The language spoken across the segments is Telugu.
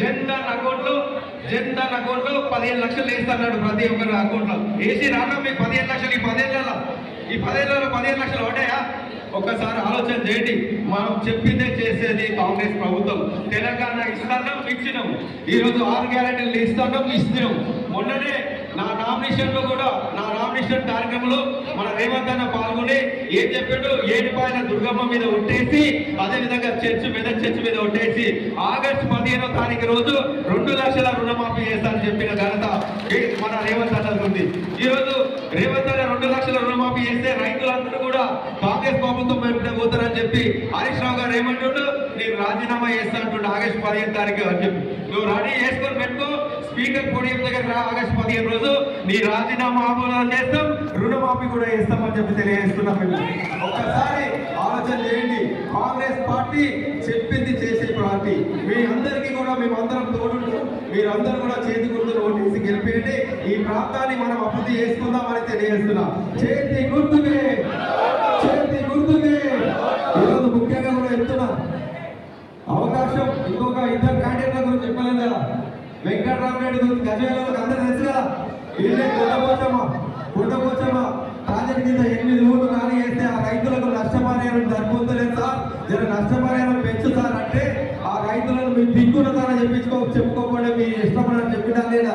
జన్ధన్ అకౌంట్లో 15 లక్షలు వేస్తున్నాడు ప్రతి ఒక్కరి అకౌంట్లో. వేసి రాక మీకు 15 లక్షలు ఈ 15 లక్షలు ఒకటేయా? ఒక్కసారి ఆలోచన చేయండి. మనం చెప్పిందే చేసేది కాంగ్రెస్ ప్రభుత్వం. తెలంగాణ ఇస్తున్నాం, ఇచ్చినాం. ఈరోజు 6 గ్యారెంటీలు ఇస్తున్నాం. మొన్ననే నా నామినేషన్ కార్యక్రమంలో మన రేవంత్ అన్న పాల్గొని ఏం చెప్పాడు, ఏడుపాయల దుర్గమ్మ మీద ఒట్టేసి, అదేవిధంగా చర్చ్ మీద ఒట్టేసి ఆగస్టు 15వ తారీఖు రోజు 2 లక్షల రుణమాఫీ చేస్తానని చెప్పిన ఘనత మన రేవంత్ అన్నది ఉంది. ఈరోజు రేవంత్ అన్న 2 లక్షల రుణమాఫీ చేస్తే రైతులందరూ కూడా కాంగ్రెస్ ప్రభుత్వం వైపునే పోతారని చెప్పి హరీష్ రావు గారు ఏమంటుండు, నేను రాజీనామా చేస్తా అంటుండే ఆగస్టు 15 తారీఖు అని చెప్పి. నువ్వు రెడీ చేసుకొని పెట్టుకో, స్పీకర్ పోడియం దగ్గర ఆగస్టు 15 రోజు నీ రాజీనామా ఆమోదం చేస్తాం, రుణమాఫీ కూడా చేస్తామని చెప్పి తెలియజేస్తున్నాం. ఒక్కసారి ఆలోచన చేయండి. కాంగ్రెస్ పార్టీ చెప్పింది చేసే పార్టీ. మీ అందరికీ కూడా మేమందరం తోడుంటూ మీరందరూ కూడా చేతి గుర్తులు ఓటేసి గెలిపేయండి. ఈ ప్రాంతాన్ని మనం అభివృద్ధి చేసుకుందామని తెలియజేస్తున్నాం. చేతి గుర్తుకే ఈరోజు ముఖ్యంగా కూడా చెప్తున్నా, అవకాశం ఇంకొక 2 క్యాండిడేట్ల గురించి చెప్పలేదు కదా. వెంకటరామరెడ్డి గురించి గజవేలకు అందరూ తెలుసు కదా. వీళ్ళే గుండపోచమ్మ ప్రాజెక్ట్ కింద 8 ఊళ్ళు కానీ వేస్తే ఆ రైతులకు నష్టపరిహారం సరిపోతలేదు సార్, జర నష్టపరిహారం పెంచు సార్ అంటే ఆ రైతులను మీ దిక్కున్నదాన్ని చెప్పుకోకుండా మీ ఇష్టపడని చెప్పినా లేదా?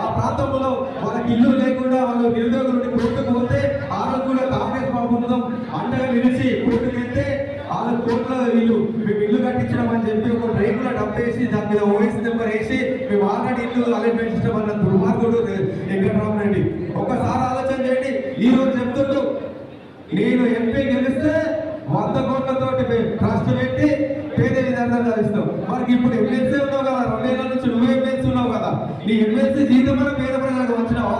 ఆ ప్రాంతంలో వాళ్ళకి ఇల్లు లేకుండా వాళ్ళు నిరుద్యోగుల నుండి కోర్టుకు పోతే ఆ రోజు కూడా కాంగ్రెస్ ప్రభుత్వం అండగా నిలిచి కోర్టుకు వెళ్తే వాళ్ళ కోర్టులో మేము ఇల్లు కట్టించడం అని చెప్పి ఒక రైతుల డబ్బేసి దాని మీద ఓఎస్ నెంబర్ వేసి మేము ఆల్రెడీ ఇల్లు అలైన్మెంట్ ఇష్టం అన్న దుర్మార్గుడు వెంకటరామరెడ్డి. ఒకసారి ఆలోచన చేయండి. ఈ రోజు చెప్తుంటూ నేను ఎంపీ గెలిస్తే 100 కోట్లతోటి ట్రస్ట్ పెట్టి పేద విధానంగా ఇస్తాం. మనకి ఇప్పుడు ఎమ్మెల్సీ ఉన్నావు కదా, 2 ఏళ్ళ నుంచి నువ్వు ఎమ్మెల్సీ ఉన్నావు కదా, నీ ఎమ్మెల్సీ జీతం మన పేద ప్రజలకు వచ్చినావా?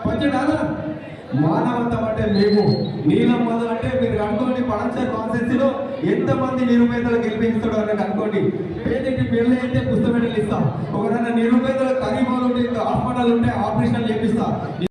పంచడానా? మానవత్వం అంటే మేము, నీలం మధు అంటే మీరు అనుకోండి. పడంచర్ కాన్స్టిట్యూన్సీలో ఎంతమంది నిరుపేదలు గెలిపిస్తాడో అనేది అనుకోండి. పేదకి పెళ్ళి అయితే పుస్తకాలు ఇస్తాం, ఒకరైనా నిరుపేదలు కరీమాలు ఉంటే హాస్పిటల్ ఉంటే ఆపరేషన్ చేపిస్తా.